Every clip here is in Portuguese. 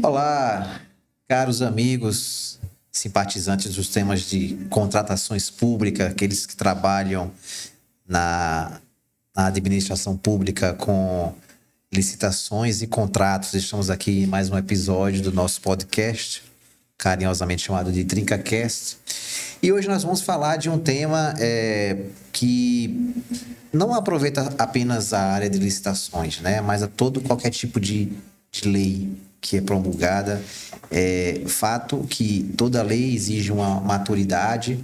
Olá, caros amigos, simpatizantes dos temas de contratações públicas, aqueles que trabalham na, na administração pública com licitações e contratos. Estamos aqui em mais um episódio do nosso podcast, carinhosamente chamado de TrincaCast. E hoje nós vamos falar de um tema que não aproveita apenas a área de licitações, né? Mas a qualquer tipo de lei que é promulgada. É fato que toda lei exige uma maturidade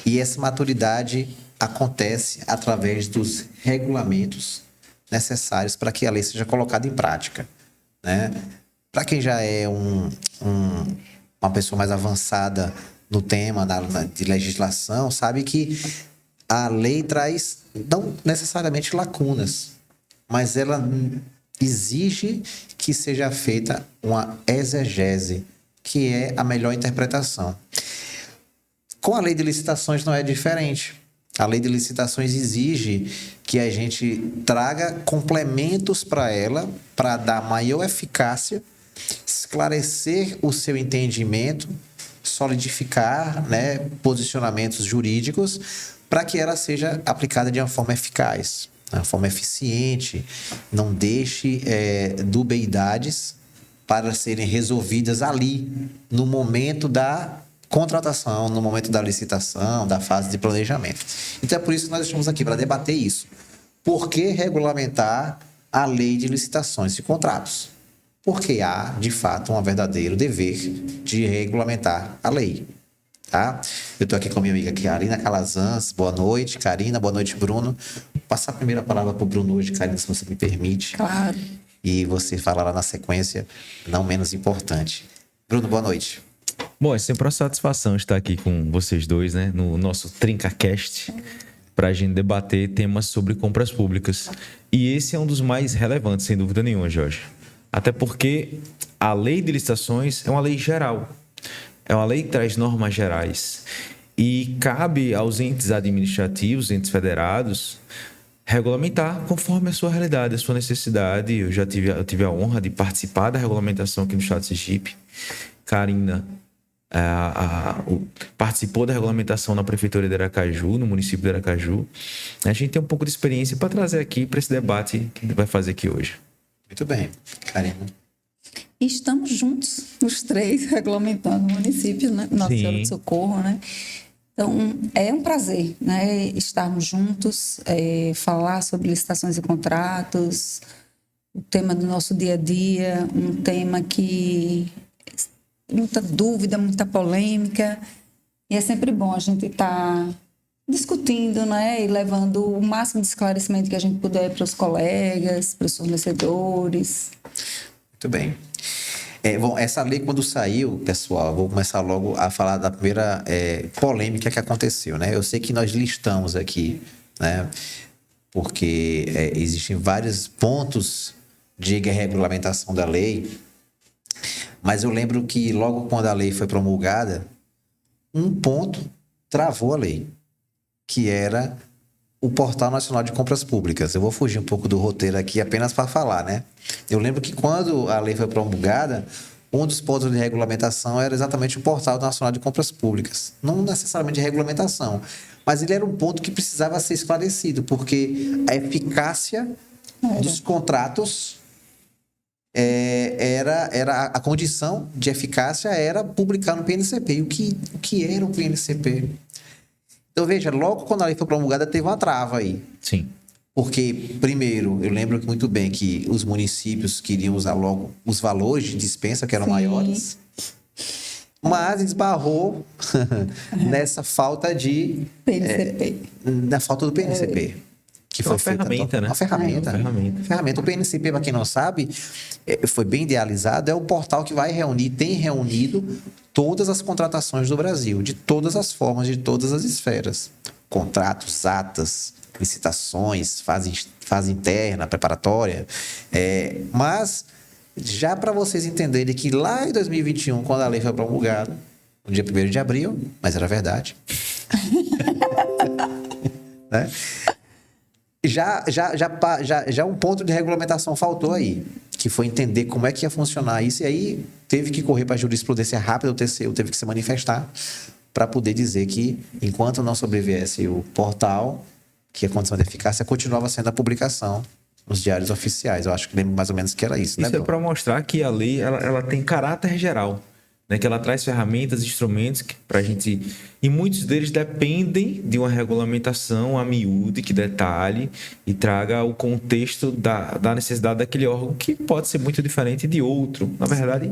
e essa maturidade acontece através dos regulamentos necessários para que a lei seja colocada em prática, né? Para quem já é uma pessoa mais avançada no tema de legislação, sabe que a lei traz não necessariamente lacunas, mas ela exige que seja feita uma exegese, que é a melhor interpretação. Com a lei de licitações não é diferente. A lei de licitações exige que a gente traga complementos para ela, para dar maior eficácia, esclarecer o seu entendimento, solidificar, né, posicionamentos jurídicos, para que ela seja aplicada de uma forma eficaz, de uma forma eficiente, não deixe dubiedades para serem resolvidas ali, no momento da contratação, no momento da licitação, da fase de planejamento. Então é por isso que nós estamos aqui, para debater isso. Por que regulamentar a lei de licitações e contratos? Porque há, de fato, um verdadeiro dever de regulamentar a lei. Tá? Eu estou aqui com a minha amiga Karina Calazans. Boa noite, Karina. Boa noite, Bruno. Vou passar a primeira palavra para o Bruno hoje, Karina, se você me permite. Claro. E você falará na sequência, não menos importante. Bruno, boa noite. Bom, é sempre uma satisfação estar aqui com vocês dois, né? No nosso TrincaCast, para a gente debater temas sobre compras públicas. E esse é um dos mais relevantes, sem dúvida nenhuma, Jorge. Até porque a lei de licitações é uma lei geral. É uma lei que traz normas gerais. E cabe aos entes administrativos, entes federados, regulamentar conforme a sua realidade, a sua necessidade. Eu tive a honra de participar da regulamentação aqui no estado de Sergipe. Karina participou da regulamentação na prefeitura de Aracaju, no município de Aracaju. A gente tem um pouco de experiência para trazer aqui para esse debate que a gente vai fazer aqui hoje. Muito bem, Karina. E estamos juntos, os três, regulamentando o município, né? Nossa Senhora do Socorro, né? Então, é um prazer, né? Estarmos juntos, falar sobre licitações e contratos, o tema do nosso dia a dia, um tema que muita dúvida, muita polêmica, e é sempre bom a gente estar discutindo, né, e levando o máximo de esclarecimento que a gente puder para os colegas, para os fornecedores. Muito bem. Bom, essa lei quando saiu, pessoal, vou começar logo a falar da primeira polêmica que aconteceu, né? Eu sei que nós listamos aqui, né, porque existem vários pontos de regulamentação da lei. Mas eu lembro que logo quando a lei foi promulgada, um ponto travou a lei, que era o Portal Nacional de Compras Públicas. Eu vou fugir um pouco do roteiro aqui apenas para falar, né? Eu lembro que quando a lei foi promulgada, um dos pontos de regulamentação era exatamente o Portal Nacional de Compras Públicas. Não necessariamente de regulamentação, mas ele era um ponto que precisava ser esclarecido, porque a eficácia dos contratos era a condição de eficácia era publicar no PNCP. E o que era o PNCP? Então, veja, logo quando a lei foi promulgada, teve uma trava aí. Sim. Porque, primeiro, eu lembro muito bem que os municípios queriam usar logo os valores de dispensa, que eram maiores, mas esbarrou nessa falta de... PNCP. Na falta do PNCP. Que foi uma ferramenta, né? Uma ferramenta. O PNCP, para quem não sabe, foi bem idealizado, é o portal que tem reunido todas as contratações do Brasil, de todas as formas, de todas as esferas. Contratos, atas, licitações, fase interna, preparatória. Mas, já para vocês entenderem que lá em 2021, quando a lei foi promulgada, no dia 1º de abril, mas era verdade, né? Já um ponto de regulamentação faltou aí, que foi entender como é que ia funcionar isso, e aí teve que correr para a jurisprudência rápida, o TCU teve que se manifestar para poder dizer que, enquanto não sobreviesse o portal, que a condição de eficácia continuava sendo a publicação nos diários oficiais. Eu acho que lembro mais ou menos que era isso, né, Isso é Bruno? para mostrar que a lei ela tem caráter geral, né? Que ela traz ferramentas, instrumentos para a gente... E muitos deles dependem de uma regulamentação a miúde, que detalhe e traga o contexto da necessidade daquele órgão, que pode ser muito diferente de outro. Na verdade,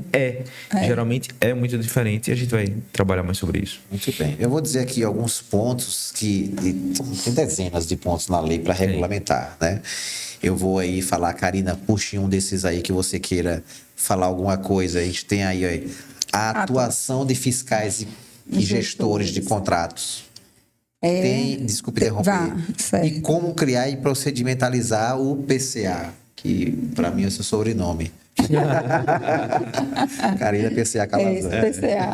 geralmente é muito diferente, e a gente vai trabalhar mais sobre isso. Muito bem. Eu vou dizer aqui alguns pontos tem dezenas de pontos na lei para regulamentar, né? Eu vou aí falar, Karina, puxe um desses aí que você queira falar alguma coisa. A gente tem aí a atuação de fiscais e gestores de contratos. Desculpe interromper. E como criar e procedimentalizar o PCA, que para mim é o seu sobrenome. Karina PCA Calazans. PCA.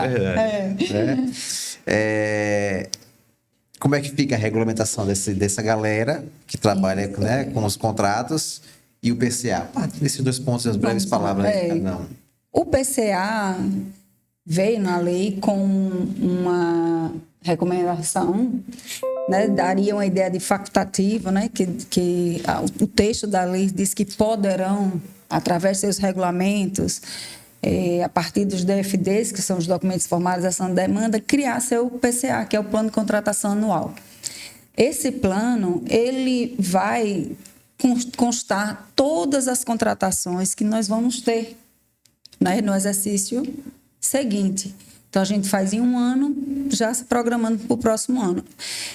Como é que fica a regulamentação dessa galera que trabalha, né, com os contratos e o PCA? Nesses dois pontos, as breves palavras aí. O PCA veio na lei com uma recomendação, né, daria uma ideia de facultativo, né, que o texto da lei diz que poderão, através de seus regulamentos, a partir dos DFDs, que são os documentos de formalização de demanda, criar seu PCA, que é o Plano de Contratação Anual. Esse plano, ele vai constar todas as contratações que nós vamos ter, né, no exercício seguinte. Então, a gente faz em um ano, já se programando para o próximo ano.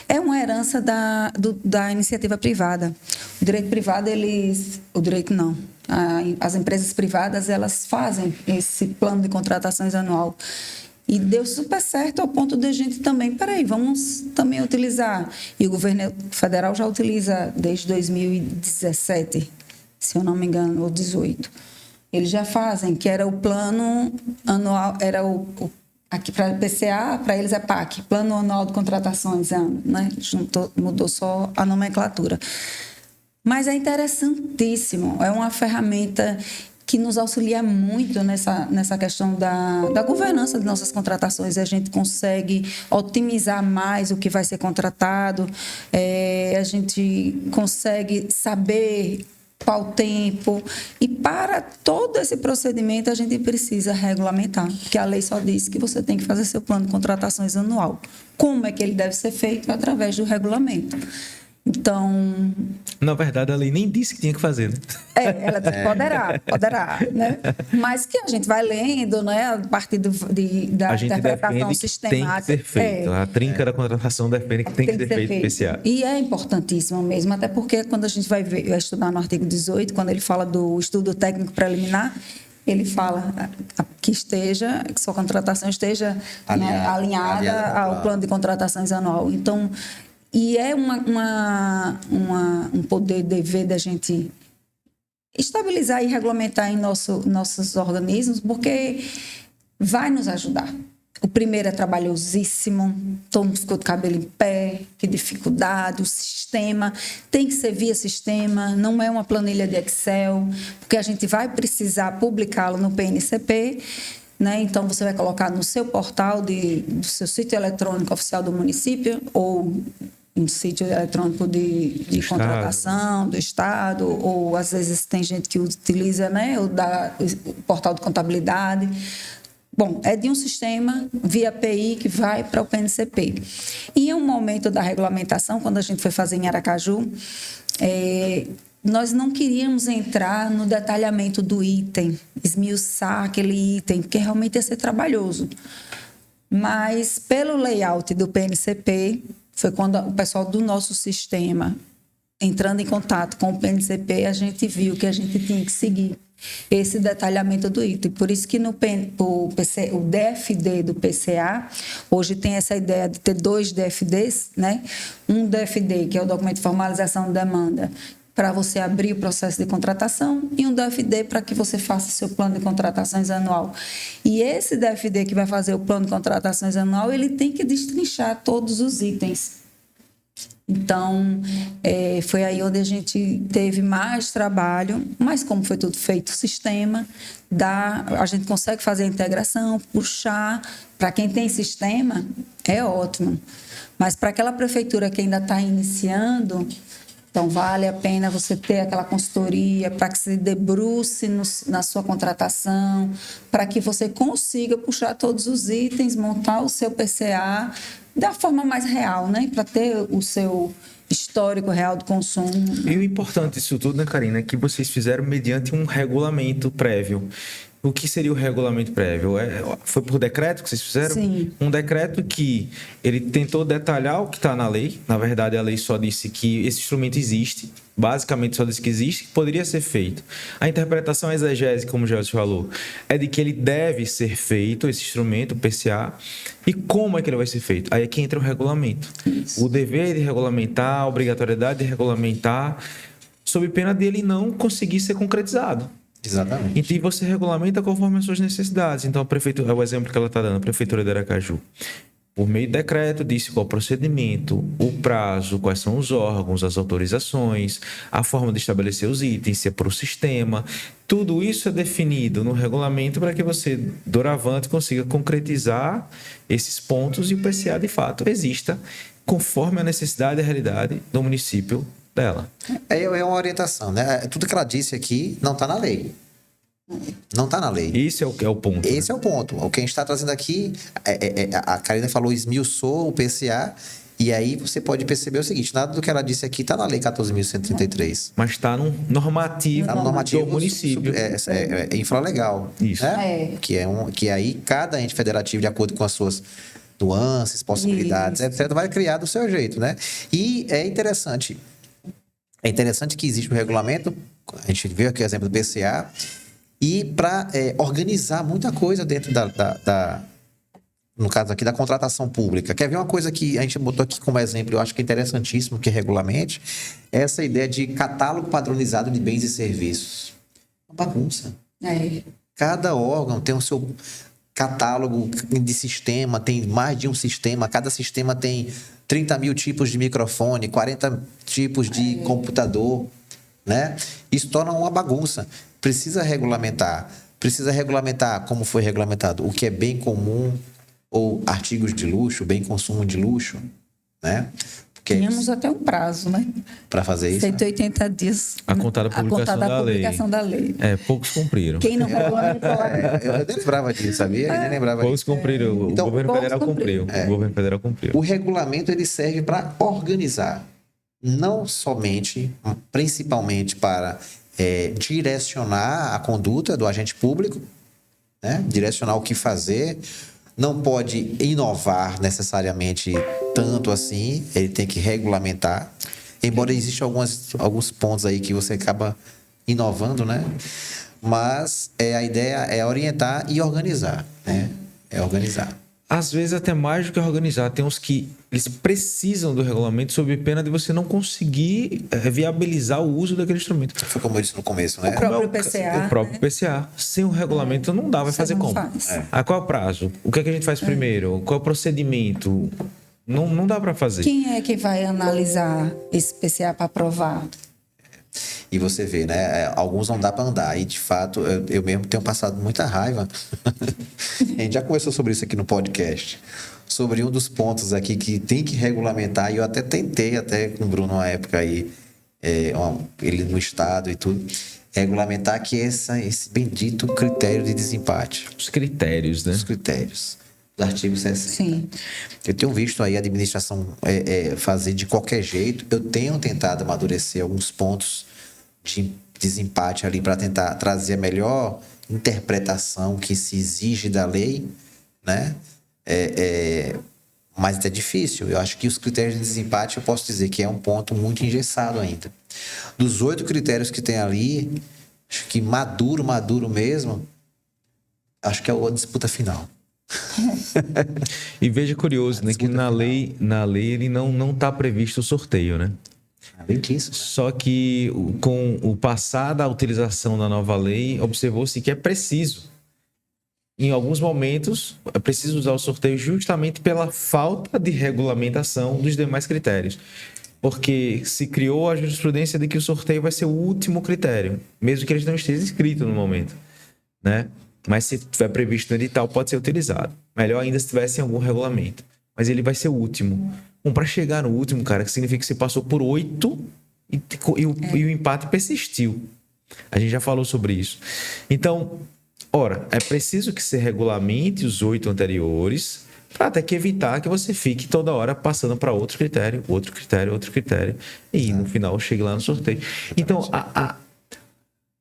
É uma herança da iniciativa privada. O direito privado, as empresas privadas, elas fazem esse plano de contratações anual. E deu super certo ao ponto de a gente também, vamos também utilizar. E o governo federal já utiliza desde 2017, se eu não me engano, ou 2018. Eles já fazem, que era o plano anual, era aqui para PCA, para eles é PAC, Plano Anual de Contratações, né? Mudou só a nomenclatura. Mas é interessantíssimo, é uma ferramenta que nos auxilia muito nessa questão da governança de nossas contratações. A gente consegue otimizar mais o que vai ser contratado, a gente consegue saber qual tempo, e para todo esse procedimento a gente precisa regulamentar, porque a lei só diz que você tem que fazer seu plano de contratações anual. Como é que ele deve ser feito? Através do regulamento. Então... Na verdade, a lei nem disse que tinha que fazer, né? Ela poderá, né? Mas que a gente vai lendo, né? A partir da interpretação sistemática. Tem que ser feito. A trinca da contratação defende que tem que ser feito o PCA. E é importantíssimo mesmo, até porque quando a gente vai estudar no artigo 18, quando ele fala do estudo técnico preliminar, ele fala que sua contratação esteja alinhada ao plano de contratações anual. Então... E é um poder, dever da gente estabilizar e regulamentar em nossos organismos, porque vai nos ajudar. O primeiro é trabalhosíssimo, todo mundo ficou de cabelo em pé, que dificuldade, o sistema tem que ser via sistema, não é uma planilha de Excel, porque a gente vai precisar publicá-lo no PNCP, né? Então, você vai colocar no seu portal do seu sítio eletrônico oficial do município ou um sítio eletrônico de contratação do Estado, ou às vezes tem gente que utiliza, né, o portal de contabilidade. Bom, é de um sistema via API que vai para o PNCP. E em um momento da regulamentação, quando a gente foi fazer em Aracaju, nós não queríamos entrar no detalhamento do item, esmiuçar aquele item, porque realmente ia ser trabalhoso. Mas, pelo layout do PNCP, foi quando o pessoal do nosso sistema, entrando em contato com o PNCP, a gente viu que a gente tinha que seguir esse detalhamento do item. Por isso que o DFD do PCA, hoje tem essa ideia de ter 2 DFDs, né? Um DFD, que é o documento de formalização de demanda, para você abrir o processo de contratação, e um DFD para que você faça seu plano de contratações anual. E esse DFD que vai fazer o plano de contratações anual, ele tem que destrinchar todos os itens. Então, foi aí onde a gente teve mais trabalho, mas como foi tudo feito sistema, a gente consegue fazer a integração, puxar. Para quem tem sistema, é ótimo. Mas para aquela prefeitura que ainda está iniciando, então vale a pena você ter aquela consultoria para que se debruce na sua contratação, para que você consiga puxar todos os itens, montar o seu PCA da forma mais real, né? Para ter o seu histórico real do consumo. E o importante disso tudo, né, Karina, é que vocês fizeram mediante um regulamento prévio. O que seria o regulamento prévio? Foi por decreto que vocês fizeram? Sim. Um decreto que ele tentou detalhar o que está na lei. Na verdade, a lei só disse que esse instrumento existe. Basicamente, só disse que existe, que poderia ser feito. A interpretação exegésica, como o Gelson falou, é de que ele deve ser feito, esse instrumento, o PCA. E como é que ele vai ser feito? Aí é que entra o regulamento. Isso. O dever de regulamentar, a obrigatoriedade de regulamentar, sob pena dele não conseguir ser concretizado. Exatamente. E você regulamenta conforme as suas necessidades. Então, a prefeitura, é o exemplo que ela está dando, a Prefeitura de Aracaju, por meio de decreto, disse qual o procedimento, o prazo, quais são os órgãos, as autorizações, a forma de estabelecer os itens, se é por um sistema. Tudo isso é definido no regulamento para que você, doravante, consiga concretizar esses pontos e o PCA, de fato, exista conforme a necessidade e a realidade do município dela. É uma orientação, né? Tudo que ela disse aqui não está na lei. Não está na lei. Esse é o ponto. Esse é o ponto. O que a gente está trazendo aqui, a Karina falou, esmiuçou o PCA, e aí você pode perceber o seguinte, nada do que ela disse aqui está na lei 14.133. Mas está no normativo, do município. É infralegal. Isso. Né? Que aí cada ente federativo, de acordo com as suas nuances, possibilidades, etc., vai criar do seu jeito, né? E é interessante que existe um regulamento, a gente viu aqui o exemplo do PCA, e para organizar muita coisa dentro no caso aqui, da contratação pública. Quer ver uma coisa que a gente botou aqui como exemplo, eu acho que é interessantíssimo que regulamente, essa ideia de catálogo padronizado de bens e serviços. Uma bagunça. Cada órgão tem o seu catálogo de sistema, tem mais de um sistema, cada sistema tem 30 mil tipos de microfone, 40 tipos de computador, né? Isso torna uma bagunça. Precisa regulamentar como foi regulamentado o que é bem comum ou artigos de luxo, bem consumo de luxo, né? Tínhamos até um prazo, né? Para fazer isso. 180 dias. A contada publicação da lei. Poucos cumpriram. Quem não regulamentou eu nem lembrava disso, sabia? Eu nem lembrava poucos cumpriram. Então, o governo federal cumpriu. O governo federal cumpriu. O regulamento ele serve para organizar, não somente, principalmente para direcionar a conduta do agente público, né? Direcionar o que fazer. Não pode inovar necessariamente tanto assim, ele tem que regulamentar. Embora existam alguns pontos aí que você acaba inovando, né? Mas a ideia é orientar e organizar, né? É organizar. Às vezes até mais do que organizar. Tem uns que eles precisam do regulamento sob pena de você não conseguir viabilizar o uso daquele instrumento. Foi como eu disse no começo, né? O próprio PCA. O próprio PCA. Sem o regulamento não dá, vai fazer como? Qual é o prazo? O que é que a gente faz primeiro? Qual é o procedimento? Não dá para fazer. Quem é que vai analisar esse PCA para aprovar? E você vê, né? Alguns não dá para andar. E, de fato, eu mesmo tenho passado muita raiva. A gente já conversou sobre isso aqui no podcast. Sobre um dos pontos aqui que tem que regulamentar. E eu até tentei, com o Bruno, na época aí, ele no estado e tudo, regulamentar que esse bendito critério de desempate. Os critérios, né? Os critérios. Do artigo 60. Sim. Eu tenho visto aí a administração fazer de qualquer jeito. Eu tenho tentado amadurecer alguns pontos de desempate ali para tentar trazer a melhor interpretação que se exige da lei, né? Mas é difícil. Eu acho que os critérios de desempate, eu posso dizer que é um ponto muito engessado ainda. Dos 8 critérios que tem ali, acho que maduro mesmo, acho que é a disputa final. E veja curioso, né, que na lei ele não está previsto o sorteio, né? Além disso. Só que com o passar da utilização da nova lei, observou-se que é preciso. Em alguns momentos, é preciso usar o sorteio justamente pela falta de regulamentação dos demais critérios. Porque se criou a jurisprudência de que o sorteio vai ser o último critério, mesmo que eles não estejam inscritos no momento, né? Mas se tiver previsto no edital, pode ser utilizado. Melhor ainda se tivesse em algum regulamento. Mas ele vai ser o último. Bom, para chegar no último, cara, que significa que você passou por 8 e o empate persistiu. A gente já falou sobre isso. Então, ora, é preciso que se regulamente os 8 anteriores para até que evitar que você fique toda hora passando para outro critério. E no final chegue lá no sorteio. Então,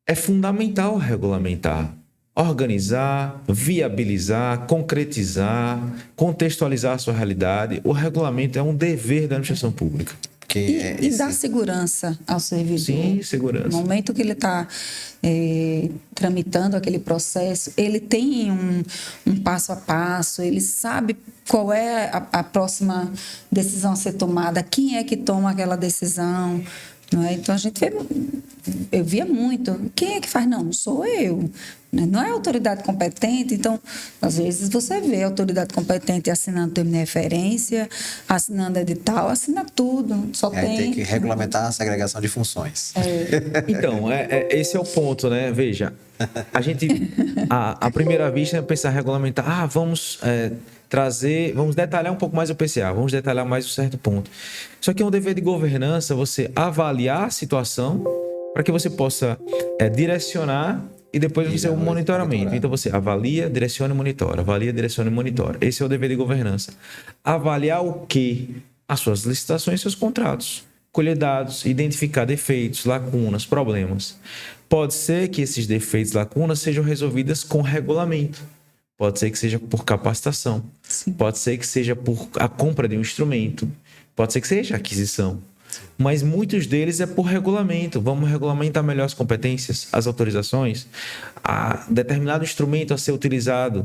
é fundamental regulamentar. Organizar, viabilizar, concretizar, contextualizar a sua realidade. O regulamento é um dever da administração pública. E dar segurança ao servidor. Sim, segurança. No momento que ele está tramitando aquele processo, ele tem um passo a passo, ele sabe qual é a próxima decisão a ser tomada, quem é que toma aquela decisão. Não é? Então, eu via muito. Quem é que faz? Não sou eu. Não é a autoridade competente. Então, às vezes, você vê a autoridade competente assinando termo de referência, assinando edital, assina tudo. Só tem que regulamentar a segregação de funções. Então, esse é o ponto, né? Veja, a gente, à primeira vista, é pensar regulamentar. Vamos detalhar um pouco mais o PCA, vamos detalhar mais um certo ponto. Só que é um dever de governança você avaliar a situação para que você possa direcionar e depois você o monitoramento. Então você avalia, direciona e monitora. Avalia, direciona e monitora. Esse é o dever de governança. Avaliar o quê? As suas licitações e seus contratos. Colher dados, identificar defeitos, lacunas, problemas. Pode ser que esses defeitos, lacunas sejam resolvidas com regulamento. Pode ser que seja por capacitação. Sim. Pode ser que seja por a compra de um instrumento. Pode ser que seja aquisição. Mas muitos deles é por regulamento. Vamos regulamentar melhor as competências, as autorizações, a determinado instrumento a ser utilizado.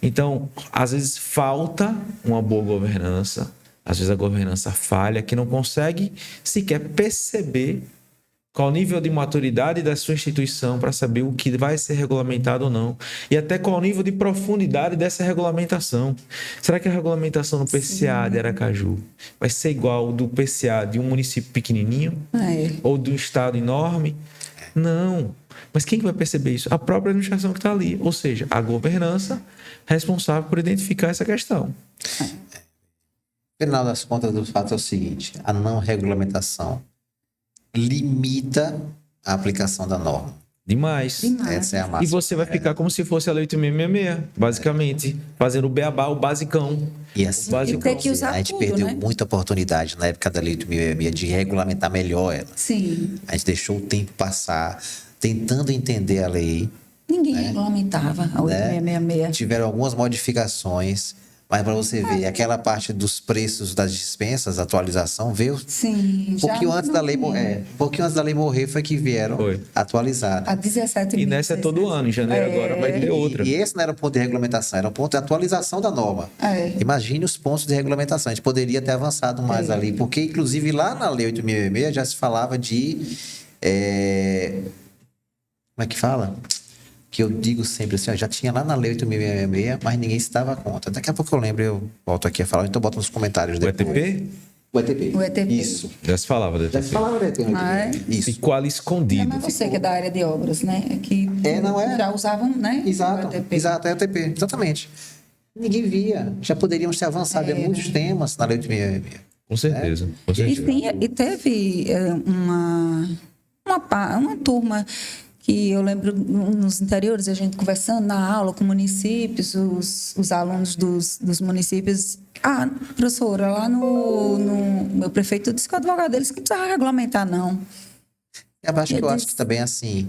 Então, às vezes falta uma boa governança. Às vezes a governança falha, que não consegue sequer perceber qual o nível de maturidade da sua instituição para saber o que vai ser regulamentado ou não. E até qual o nível de profundidade dessa regulamentação. Será que a regulamentação no PCA de Aracaju vai ser igual ao do PCA de um município pequenininho? Ou de um estado enorme? Não. Mas quem vai perceber isso? A própria administração que está ali. Ou seja, a governança responsável por identificar essa questão. No final das contas, o fato é o seguinte: a não regulamentação limita a aplicação da norma. Demais. Essa é a máxima. E você vai ficar como se fosse a Lei 8.666, basicamente, fazendo o beabá, o basicão. E assim, a gente perdeu muita oportunidade na época da Lei 8.666 de regulamentar melhor ela. Sim. A gente deixou o tempo passar, tentando entender a lei. Ninguém regulamentava a 8.666. Tiveram algumas modificações, mas para você ver, aquela parte dos preços das dispensas, a atualização, veio um pouquinho antes da lei morrer. Pouquinho antes da lei morrer foi que vieram atualizar. A 17 E nessa é todo ano, em janeiro agora vai ter outra. E esse não era um ponto de regulamentação, era um ponto de atualização da norma. Imagine os pontos de regulamentação. A gente poderia ter avançado mais ali, porque inclusive lá na Lei 8.666 já se falava de... como é que fala? Que eu digo sempre assim, já tinha lá na Lei 8.666, mas ninguém se dava conta. Daqui a pouco eu lembro, eu volto aqui a falar, então boto nos comentários depois. O ETP? O ETP. Isso. Já se falava do ETP. Já se falava do ETP. Isso. Ficou ali escondido. Mas você que é da área de obras, né? Que já usavam, né? Exato, o ETP. Exato, é o ETP, exatamente. Ninguém via. Já poderíamos ter avançado em muitos temas na Lei 8.666. Com certeza. Com certeza. E teve uma turma que eu lembro nos interiores, a gente conversando na aula com municípios, os alunos dos municípios. Professora, lá no meu prefeito disse que o advogado deles que precisava regulamentar, não. Eu acho que também assim...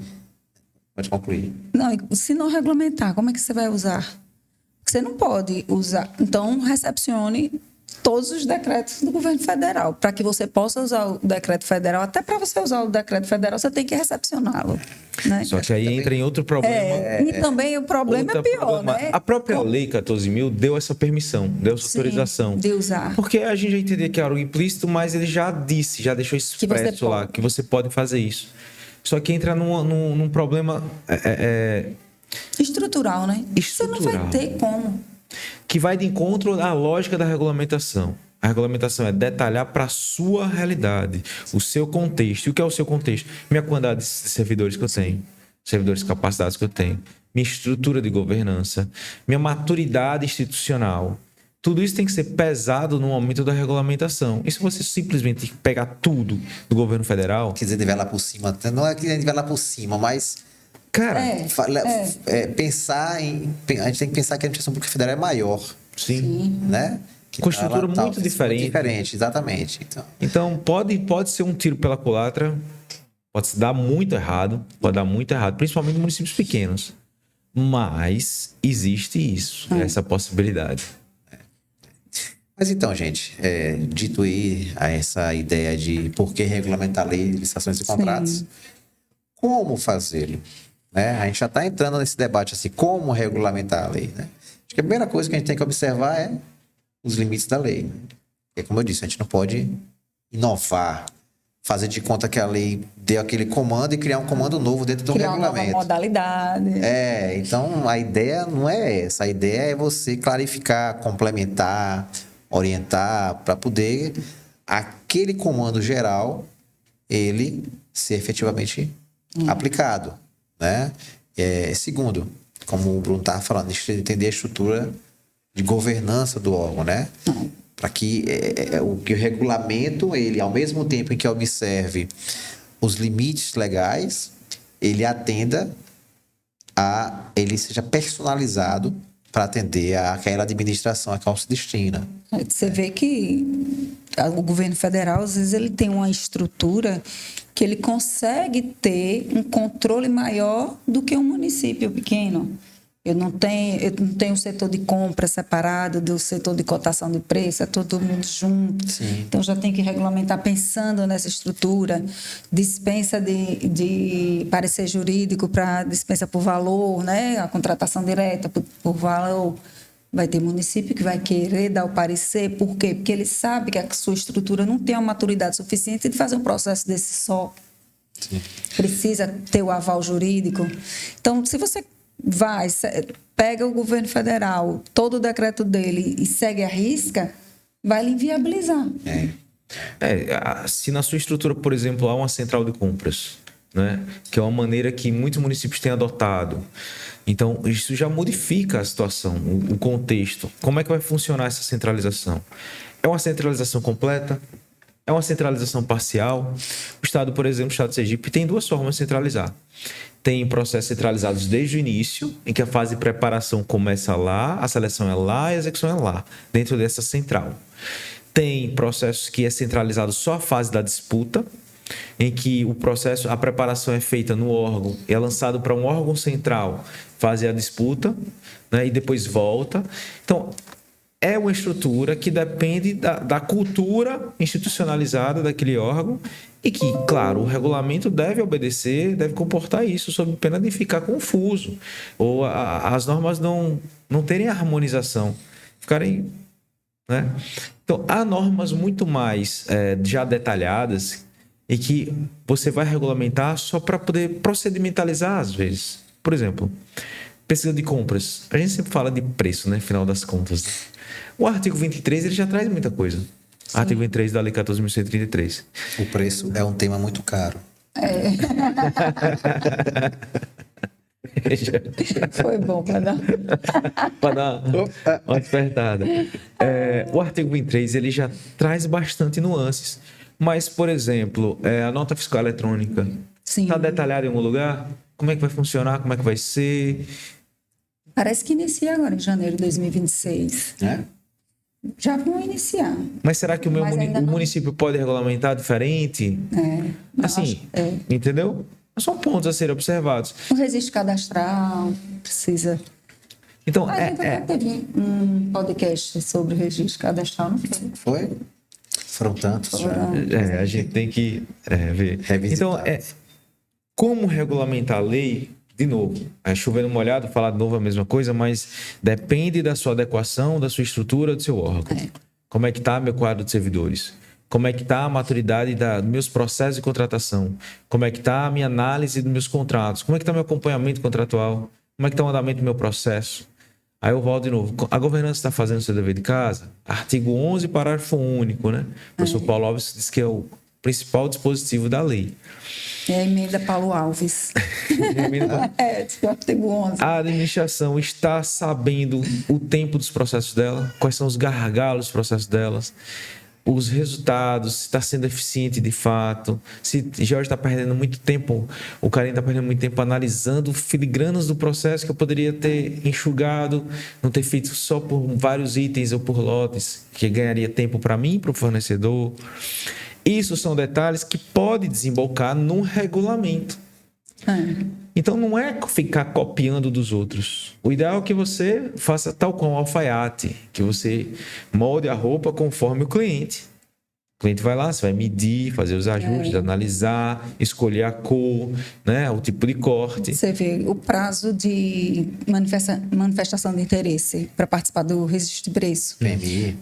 Pode concluir. Não, se não regulamentar, como é que você vai usar? Você não pode usar. Então, recepcione todos os decretos do governo federal. Para que você possa usar o decreto federal, até para você usar o decreto federal, você tem que recepcioná-lo. Né? Só que aí entra em outro problema. E também o problema é pior, né? A própria Lei 14.000 deu essa permissão, deu essa autorização. De usar. Porque a gente já entendia que era algo implícito, mas ele já deixou expresso lá, que você pode fazer isso. Só que entra num problema... estrutural, né? Estrutural. Você não vai ter como. Que vai de encontro à lógica da regulamentação. A regulamentação é detalhar para a sua realidade, o seu contexto. E o que é o seu contexto? Minha quantidade de servidores que eu tenho, servidores capacitados que eu tenho, minha estrutura de governança, minha maturidade institucional. Tudo isso tem que ser pesado no momento da regulamentação. E se você simplesmente pegar tudo do governo federal... Quer dizer, nivelar por cima. Não é que nivelar por cima, mas... Cara... pensar em... A gente tem que pensar que a administração pública federal é maior. Sim. Né? Com estrutura muito diferente. Diferente, exatamente. Então pode ser um tiro pela culatra, pode dar muito errado, principalmente em municípios pequenos. Mas existe isso, essa possibilidade. Mas então, gente, dito aí a essa ideia de por que regulamentar a lei de licitações e contratos, como fazê-lo? Né? A gente já está entrando nesse debate assim, como regulamentar a lei, né? Acho que a primeira coisa que a gente tem que observar é os limites da lei. Porque, como eu disse, a gente não pode inovar, fazer de conta que a lei deu aquele comando e criar um comando novo dentro do regulamento. Criar uma nova modalidade. Então a ideia não é essa. A ideia é você clarificar, complementar, orientar, para poder aquele comando geral, ele ser efetivamente aplicado, né? Segundo, como o Bruno estava falando, a gente tem que entender a estrutura de governança do órgão, né? Para que o regulamento, ele, ao mesmo tempo em que observe os limites legais, ele atenda ele seja personalizado para atender àquela administração a qual se destina. Você vê que o governo federal, às vezes, ele tem uma estrutura que ele consegue ter um controle maior do que um município pequeno. Eu não tenho o setor de compra separado do setor de cotação de preço, é todo mundo junto. Sim. Então, já tem que regulamentar pensando nessa estrutura. Dispensa de parecer jurídico para dispensa por valor, né? A contratação direta por valor. Vai ter município que vai querer dar o parecer. Por quê? Porque ele sabe que a sua estrutura não tem uma maturidade suficiente de fazer um processo desse só. Sim. Precisa ter o aval jurídico. Então, se você pega o governo federal, todo o decreto dele e segue a risca, vai lhe inviabilizar. Se na sua estrutura, por exemplo, há uma central de compras, né, que é uma maneira que muitos municípios têm adotado, então isso já modifica a situação, o contexto. Como é que vai funcionar essa centralização? É uma centralização completa? É uma centralização parcial? O Estado, por exemplo, o Estado de Sergipe, tem duas formas de centralizar. Tem processos centralizados desde o início, em que a fase de preparação começa lá, a seleção é lá e a execução é lá, dentro dessa central. Tem processos que é centralizado só a fase da disputa, em que o processo, a preparação é feita no órgão, é lançado para um órgão central fazer a disputa, né, e depois volta. Então, é uma estrutura que depende da cultura institucionalizada daquele órgão e que, claro, o regulamento deve obedecer, deve comportar isso, sob pena de ficar confuso ou as normas não terem harmonização, ficarem... né? Então, há normas muito mais já detalhadas e que você vai regulamentar só para poder procedimentalizar, às vezes. Por exemplo, pesquisa de compras. A gente sempre fala de preço, né? Final das contas. O artigo 23 ele já traz muita coisa. Sim. Artigo 23 da Lei 14.133. O preço é um tema muito caro. Foi bom para dar uma despertada. O artigo 23 ele já traz bastante nuances. Mas, por exemplo, a nota fiscal eletrônica está detalhada em algum lugar? Como é que vai funcionar? Como é que vai ser? Parece que inicia agora, em janeiro de 2026. Já vão iniciar. Mas será que o município pode regulamentar diferente? Assim, entendeu? São pontos a serem observados. O registro cadastral precisa... Então, a gente até teve um podcast sobre o registro cadastral, não foi? Foi? Foram tantos já. A gente tem que ver. Então, como regulamentar a lei... De novo, chovendo molhado, falar de novo a mesma coisa, mas depende da sua adequação, da sua estrutura, do seu órgão. Como é que está meu quadro de servidores? Como é que está a maturidade dos meus processos de contratação? Como é que está a minha análise dos meus contratos? Como é que está meu acompanhamento contratual? Como é que está o andamento do meu processo? Aí eu volto de novo. A governança está fazendo o seu dever de casa? Artigo 11, parágrafo único, né? O professor Paulo Alves diz que é o principal dispositivo da lei. É a emenda Paulo Alves. O artigo 11. A administração está sabendo o tempo dos processos dela, quais são os gargalos dos processos delas, os resultados, se está sendo eficiente de fato, se Jorge está perdendo muito tempo, o Karim está perdendo muito tempo analisando filigranas do processo que eu poderia ter enxugado, não ter feito só por vários itens ou por lotes, que ganharia tempo para mim e para o fornecedor. Isso são detalhes que podem desembocar num regulamento. Então não é ficar copiando dos outros. O ideal é que você faça tal como o alfaiate, que você molde a roupa conforme o cliente. O cliente vai lá, você vai medir, fazer os ajustes, analisar, escolher a cor, né, o tipo de corte. Você vê o prazo de manifestação de interesse para participar do registro de preço. PMI.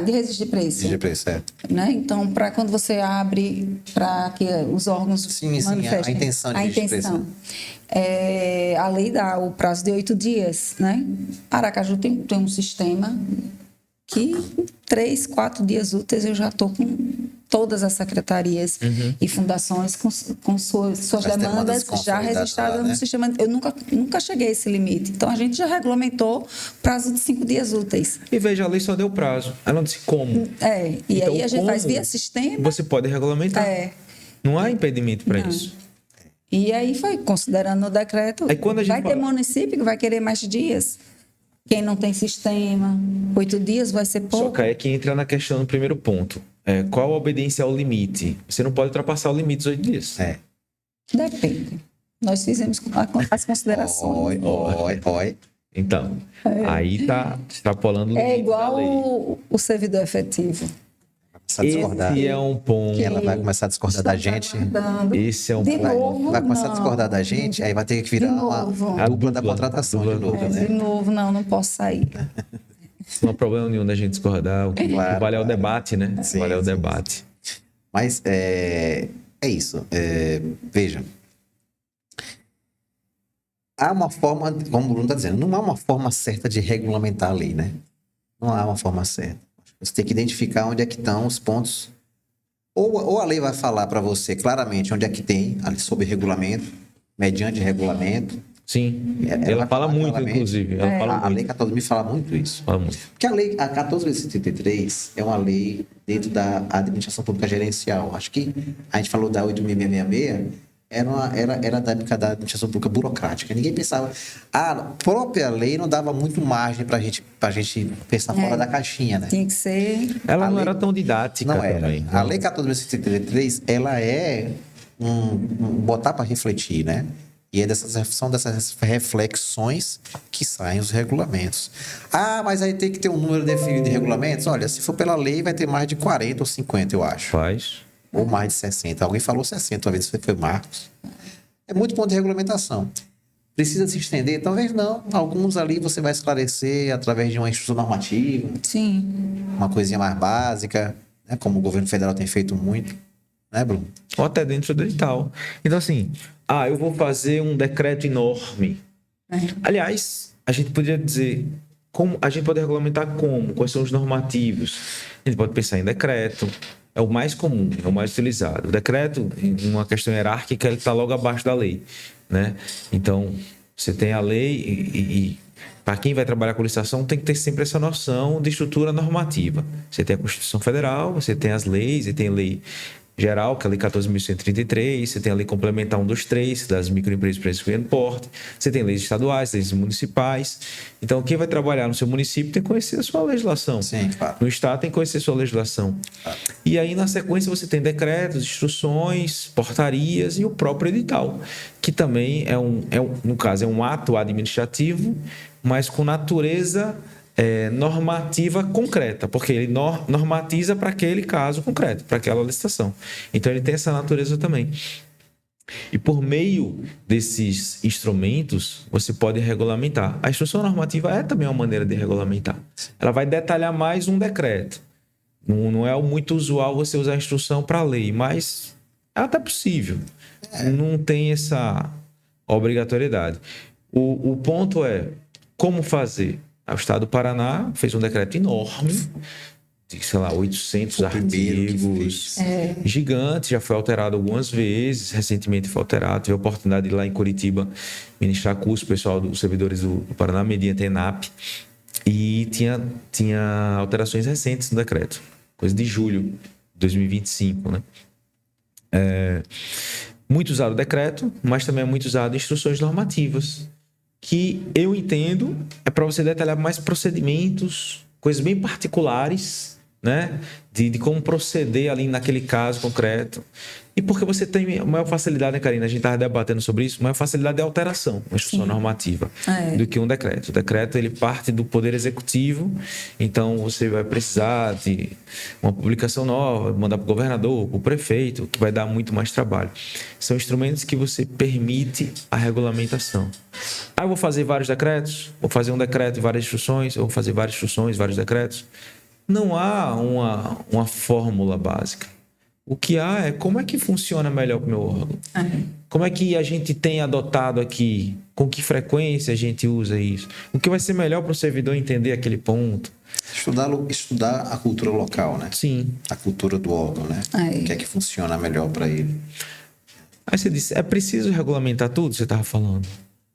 De registro de preço. Registro de preço, é. Né? Então, para quando você abre para que os órgãos manifestem a intenção de registro de preço. A lei dá o prazo de 8 dias, né? Aracaju tem um sistema que 3, 4 dias úteis eu já estou com todas as secretarias e fundações com suas demandas já registradas no sistema. Eu nunca cheguei a esse limite. Então, a gente já regulamentou prazo de 5 dias úteis. E veja, a lei só deu prazo. Ela não disse como. E então, aí a gente faz via sistema. Você pode regulamentar. Não há impedimento para isso. E aí foi, considerando o decreto, aí, quando a gente vai ter município que vai querer mais dias. Quem não tem sistema, 8 dias vai ser pouco. Só que é que entra na questão do primeiro ponto. Qual a obediência ao limite? Você não pode ultrapassar o limite dos 8 dias. Depende. Nós fizemos as considerações. Oi. Então, aí está extrapolando o limite É igual da lei. o servidor efetivo. Esse é um ponto. Que ela vai começar a discordar da gente. Esse é um ponto. Vai começar a discordar da gente, aí vai ter que virar a dupla da contratação de novo, né? De novo, não posso sair. Não há problema nenhum da gente discordar. O que vale é o debate, né? Sim, vale é o debate. Mas é isso. Veja. Há uma forma, como o Bruno está dizendo, não há uma forma certa de regulamentar a lei, né? Não há uma forma certa. Você tem que identificar onde é que estão os pontos. Ou a lei vai falar para você claramente onde é que tem ali sobre regulamento, mediante regulamento. Sim, ela fala muito, inclusive. A Lei 14.000 fala muito isso. Fala muito. Porque a 14.073 é uma lei dentro da administração pública gerencial. Acho que a gente falou da 8.666, era da época da administração pública burocrática. Ninguém pensava. A própria lei não dava muito margem para a gente pensar fora da caixinha, né? Tinha que ser. Ela não era tão didática também. A Lei 14.073, ela é botar para refletir, né? E são dessas reflexões que saem os regulamentos. Mas aí tem que ter um número definido de regulamentos? Olha, se for pela lei, vai ter mais de 40 ou 50, eu acho. Ou mais de 60. Alguém falou 60, talvez foi Marcos. É muito ponto de regulamentação. Precisa se estender? Talvez não. Alguns ali você vai esclarecer através de uma instrução normativa. Sim. Uma coisinha mais básica, né? Como o governo federal tem feito muito. Né, Bruno? Ou até dentro do edital. Então, assim, eu vou fazer um decreto enorme. Aliás, a gente poderia dizer, a gente pode regulamentar como? Quais são os normativos? A gente pode pensar em decreto. É o mais comum, é o mais utilizado. O decreto, em uma questão hierárquica, ele está logo abaixo da lei, né? Então, você tem a lei e para quem vai trabalhar com licitação, tem que ter sempre essa noção de estrutura normativa. Você tem a Constituição Federal, você tem as leis, e tem a lei geral, que é a Lei 14.133, você tem a Lei Complementar 123, das microempresas para pequeno porte, você tem leis estaduais, leis municipais. Então, quem vai trabalhar no seu município tem que conhecer a sua legislação. Sim, claro. No estado tem que conhecer a sua legislação. Claro. E aí, na sequência, você tem decretos, instruções, portarias e o próprio edital, que também no caso, é um ato administrativo, mas com natureza normativa concreta, porque ele normatiza para aquele caso concreto, para aquela licitação. Então, ele tem essa natureza também. E por meio desses instrumentos, você pode regulamentar. A instrução normativa é também uma maneira de regulamentar. Ela vai detalhar mais um decreto. Não é muito usual você usar a instrução para a lei, mas é até possível. Não tem essa obrigatoriedade. O ponto é, como fazer? O Estado do Paraná fez um decreto enorme, de, sei lá, 800 artigos, gigante, já foi alterado algumas vezes, recentemente foi alterado, tive a oportunidade de ir lá em Curitiba ministrar curso pessoal dos servidores do Paraná, mediante a ENAP, e tinha alterações recentes no decreto, coisa de julho de 2025, né? Muito usado o decreto, mas também é muito usado instruções normativas, que eu entendo é para você detalhar mais procedimentos, coisas bem particulares, né? De como proceder ali naquele caso concreto. E porque você tem maior facilidade, né, Karina? A gente estava debatendo sobre isso, maior facilidade de alteração, uma instrução normativa, do que um decreto. O decreto, ele parte do Poder Executivo, então você vai precisar de uma publicação nova, mandar para o governador, para o prefeito, que vai dar muito mais trabalho. São instrumentos que você permite a regulamentação. Eu vou fazer vários decretos, vou fazer um decreto e várias instruções, ou vou fazer várias instruções, vários decretos. Não há uma fórmula básica. O que há é como é que funciona melhor para o meu órgão. Como é que a gente tem adotado aqui, com que frequência a gente usa isso. O que vai ser melhor para o servidor entender aquele ponto. Estudar a cultura local, né? Sim. A cultura do órgão, né? O que é que funciona melhor para ele. Aí você disse, é preciso regulamentar tudo, você estava falando?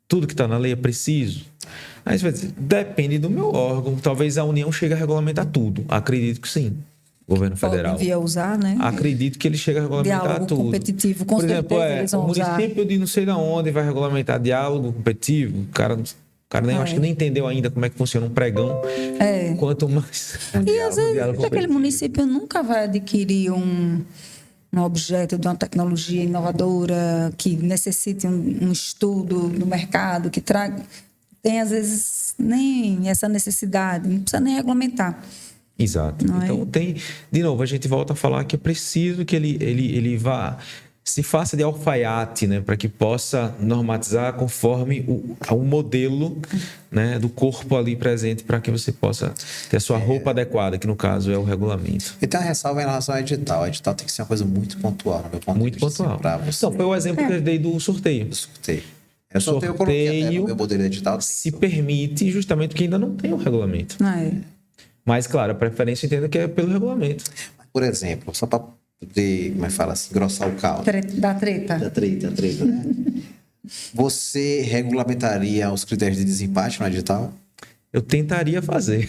Tudo que está na lei é preciso? Aí você vai dizer, depende do meu órgão. Talvez a União chegue a regulamentar tudo. Acredito que sim. Governo federal. Devia usar, né? Acredito que ele chega a regulamentar diálogo tudo. Competitivo, com Por exemplo, certeza o município de não sei de onde vai regulamentar diálogo competitivo. O cara acho que nem entendeu ainda como é que funciona um pregão. Quanto mais e às vezes aquele município nunca vai adquirir um objeto de uma tecnologia inovadora que necessite um estudo no mercado, que traga... Tem, às vezes, nem essa necessidade, não precisa nem regulamentar. Exato. Então, de novo, a gente volta a falar que é preciso que ele vá, se faça de alfaiate, né, para que possa normatizar conforme o modelo, né, do corpo ali presente, para que você possa ter a sua roupa adequada, que no caso é o regulamento. E tem uma ressalva em relação ao edital. O edital tem que ser uma coisa muito pontual, no meu ponto muito de vista. Muito pontual. Então, foi o exemplo que eu dei do sorteio. O sorteio eu coloquei até no meu modelo edital. Se permite justamente porque ainda não tem o regulamento. Mas, claro, a preferência entendo que é pelo regulamento. Por exemplo, só para poder, como é que fala assim, engrossar o caldo. Da treta, né? Você regulamentaria os critérios de desempate no edital? Eu tentaria fazer.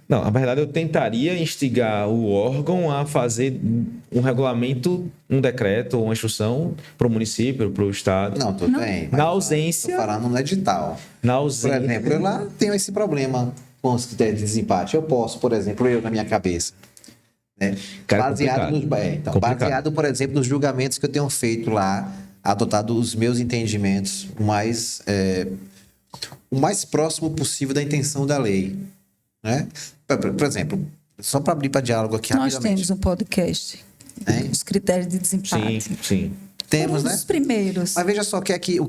Não, na verdade, eu tentaria instigar o órgão a fazer um regulamento, um decreto ou uma instrução para o município, para o estado. Não, tudo bem. Na ausência... Estou falando no edital. Na ausência... Por exemplo, eu lá tenho esse problema com os critérios de desempate. Eu posso, por exemplo, na minha cabeça, né? Baseado, por exemplo, nos julgamentos que eu tenho feito lá, adotado os meus entendimentos o mais próximo possível da intenção da lei, né? Por exemplo, só para abrir para diálogo aqui Nós rapidamente. temos um podcast, os critérios de desempate. Sim. Temos, né? Os primeiros. Mas veja só o que é que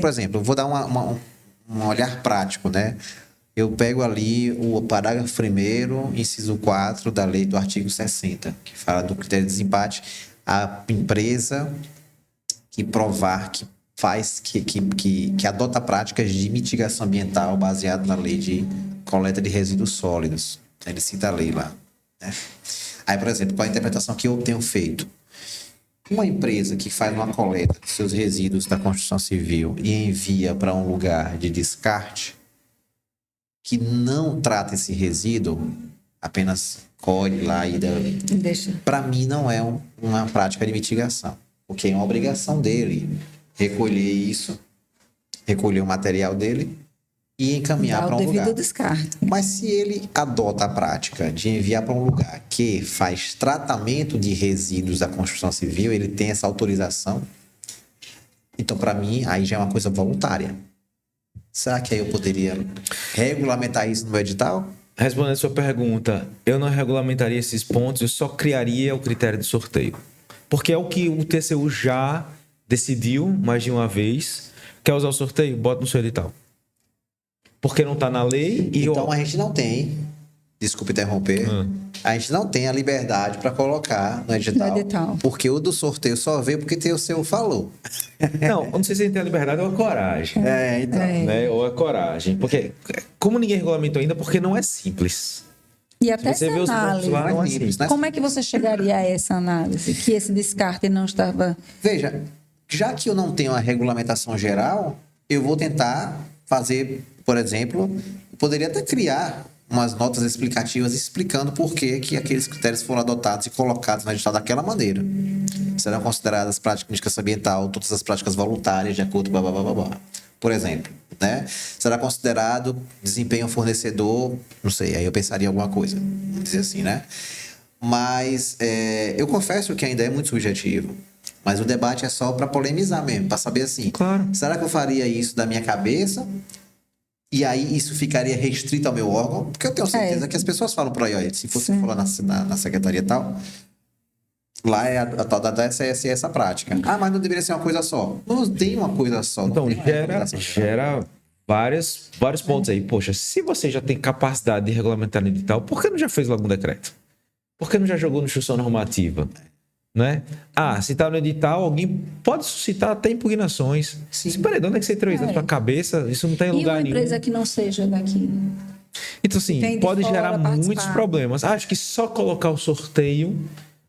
por exemplo, eu vou dar um olhar prático, né? Eu pego ali o parágrafo 1º, inciso 4 da lei do artigo 60, que fala do critério de desempate. A empresa que provar que adota práticas de mitigação ambiental baseado na lei de coleta de resíduos sólidos. Ele cita a lei lá, né? Aí, por exemplo, qual a interpretação que eu tenho feito? Uma empresa que faz uma coleta dos seus resíduos da construção civil e envia para um lugar de descarte, que não trata esse resíduo, apenas colhe lá e deixa. Para mim não é uma prática de mitigação, porque é uma obrigação dele recolher o material dele e encaminhar para um lugar. Descarte. Mas se ele adota a prática de enviar para um lugar que faz tratamento de resíduos da construção civil, ele tem essa autorização, então para mim aí já é uma coisa voluntária. Será que aí eu poderia regulamentar isso no edital? Respondendo a sua pergunta, eu não regulamentaria esses pontos, eu só criaria o critério de sorteio. Porque é o que o TCU já decidiu mais de uma vez. Quer usar o sorteio? Bota no seu edital. Porque não está na lei. Então a gente não tem, desculpe interromper, A gente não tem a liberdade para colocar no edital, No edital. porque o do sorteio só veio porque tem o seu falou. Não, eu não sei se a gente tem a liberdade ou a coragem. Então. Né? Ou a coragem. Porque, como ninguém regulamentou ainda, porque não é simples. E até Você essa vê os pontos análise. lá, não é simples, simples. né? Como é que você chegaria a essa análise? Que esse descarte não estava... Veja, já que eu não tenho a regulamentação geral, eu vou tentar fazer, por exemplo, poderia até criar umas notas explicativas explicando por que aqueles critérios foram adotados e colocados no edital daquela maneira. Serão consideradas práticas de comunicação ambiental, todas as práticas voluntárias, de acordo com blá, blá, blá, blá. Por exemplo, né? Será considerado desempenho fornecedor, não sei, aí eu pensaria em alguma coisa, vamos dizer assim, né? Mas eu confesso que ainda é muito subjetivo. Mas o debate é só para polemizar mesmo, para saber assim, Claro. será que eu faria isso da minha cabeça? E aí isso ficaria restrito ao meu órgão? Porque eu tenho certeza que as pessoas falam por aí, olha, se você for lá na secretaria e tal, lá é a tal da essa prática. Ah, mas não deveria ser uma coisa só. Não tem uma coisa só. Então, não tem uma recomendação geral. gera vários pontos aí. Poxa, se você já tem capacidade de regulamentar no edital, por que não já fez logo um decreto? Por que não já jogou no instrução normativa? Né? Ah, se está no edital, alguém pode suscitar até impugnações. Espera aí, de onde é que você tirou isso da sua cabeça? Isso não está em E uma lugar nenhum. empresa que não seja daqui? Então, assim, Tem de pode fora gerar participar. muitos problemas. Acho que só colocar o sorteio,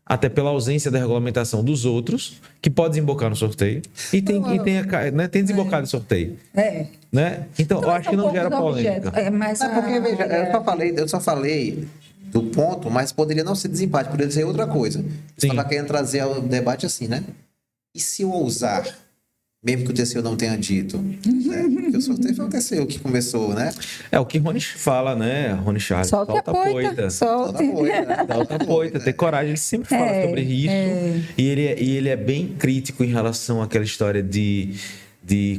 até pela ausência da regulamentação dos outros, que pode desembocar no sorteio, e tem desembocado no sorteio. Né? Então, eu acho que não gera polêmica. Mas Não, porque, veja, eu só falei do ponto, mas poderia não ser desempate, poderia ser outra coisa. Eu Sim. estava querendo trazer ao debate assim, né? E se eu ousar, mesmo que o TCU não tenha dito, né? Porque o sorteio foi o TCU que começou, né? É o que Rony fala, né? Rony Charles. Solta a poita. Solta a poita. Solta a poita, ter coragem. Ele sempre fala sobre isso. E ele é bem crítico em relação àquela história de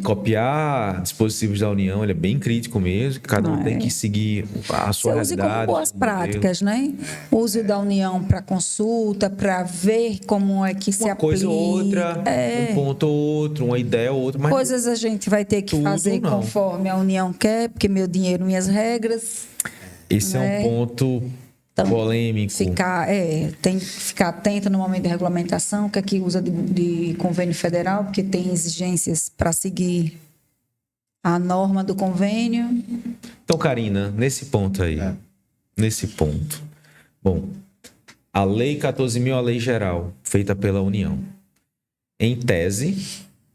copiar dispositivos da União. Ele é bem crítico mesmo. Cada um tem que seguir a sua Você use realidade. como boas práticas, né? Use da União para consulta, para ver como é que se Uma aplica. coisa ou outra, um ponto ou outro, uma ideia ou outra. Mas Coisas a gente vai ter que tudo fazer não. conforme a União quer, porque meu dinheiro, minhas regras. esse é um ponto polêmico. Tem que ficar atento no momento de regulamentação, que aqui usa de convênio federal, porque tem exigências para seguir a norma do convênio. Então, Karina, nesse ponto aí, nesse ponto. Bom, a Lei 14.000 é a lei geral, feita pela União. Em tese,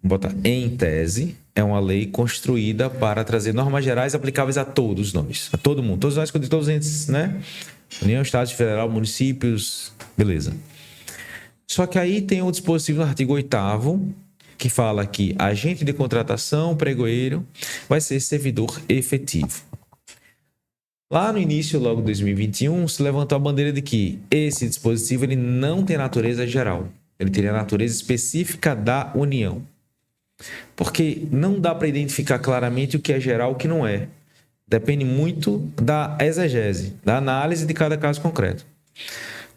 vou botar em tese, é uma lei construída para trazer normas gerais aplicáveis a todos nós, a todo mundo, todos nós, todos os entes, né? União, Estado, Federal, municípios, beleza. Só que aí tem um dispositivo no artigo 8º que fala que agente de contratação, pregoeiro, vai ser servidor efetivo. Lá no início, logo de 2021, se levantou a bandeira de que esse dispositivo ele não tem natureza geral. Ele teria natureza específica da União. Porque não dá para identificar claramente o que é geral e o que não é. Depende muito da exegese, da análise de cada caso concreto.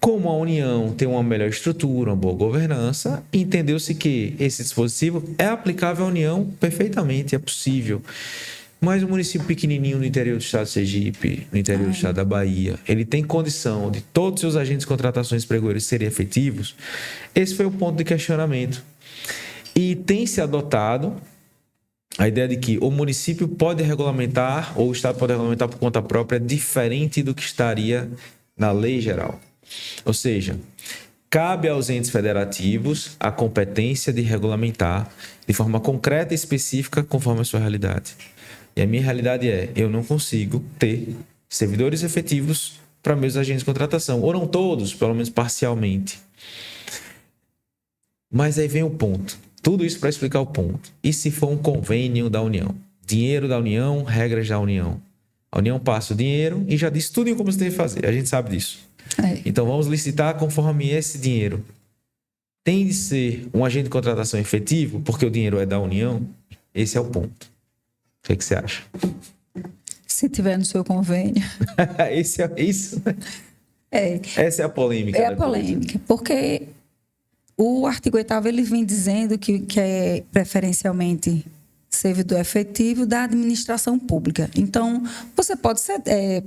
Como a União tem uma melhor estrutura, uma boa governança, entendeu-se que esse dispositivo é aplicável à União perfeitamente, é possível. Mas o município pequenininho no interior do estado de Sergipe, no interior do estado da Bahia, ele tem condição de todos os seus agentes de contratações pregoeiros serem efetivos? Esse foi o ponto de questionamento. E tem se adotado a ideia de que o município pode regulamentar, ou o estado pode regulamentar por conta própria, diferente do que estaria na lei geral. Ou seja, cabe aos entes federativos a competência de regulamentar de forma concreta e específica conforme a sua realidade. E a minha realidade é, eu não consigo ter servidores efetivos para meus agentes de contratação. Ou não todos, pelo menos parcialmente. Mas aí vem o ponto. Tudo isso para explicar o ponto. E se for um convênio da União? Dinheiro da União, regras da União. A União passa o dinheiro e já diz tudo em como você tem que fazer. A gente sabe disso. Então vamos licitar conforme esse dinheiro. Tem de ser um agente de contratação efetivo, porque o dinheiro é da União? Esse é o ponto. O que você acha? Se tiver no seu convênio. Isso. Essa é a polêmica. É a polêmica, porque o artigo 8º ele vem dizendo que é preferencialmente servidor efetivo da administração pública. Então, você pode